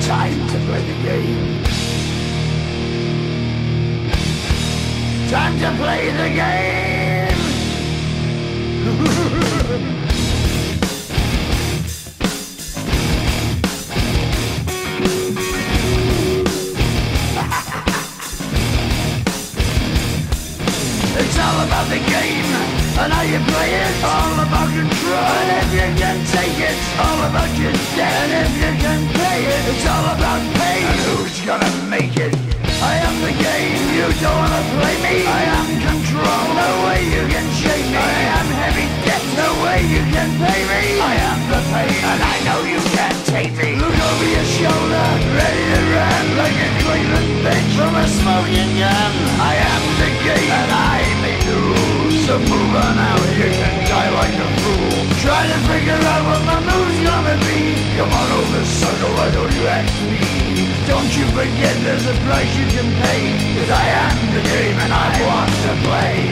Time to play the game. Time to play the game. It's all about the game and how you play it. All about control, and if you can take it, all about your debt. And if you can pay it, it's all about pain. And who's gonna make it? I am the game, you don't wanna play me. I am control, no way you can shake me. I am heavy debt, no way you can pay me. I am the pain, and I know you can't take me. Look over your shoulder, ready to run like a Cleveland bitch from a smoking gun. I am the game, and I make the rules. So move on out, you can die like a fool. Try to figure out what my move's gonna be. Come on over, sucker, why don't you ask me? Don't you forget there's a price you can pay, 'cause I am the game and I want to play.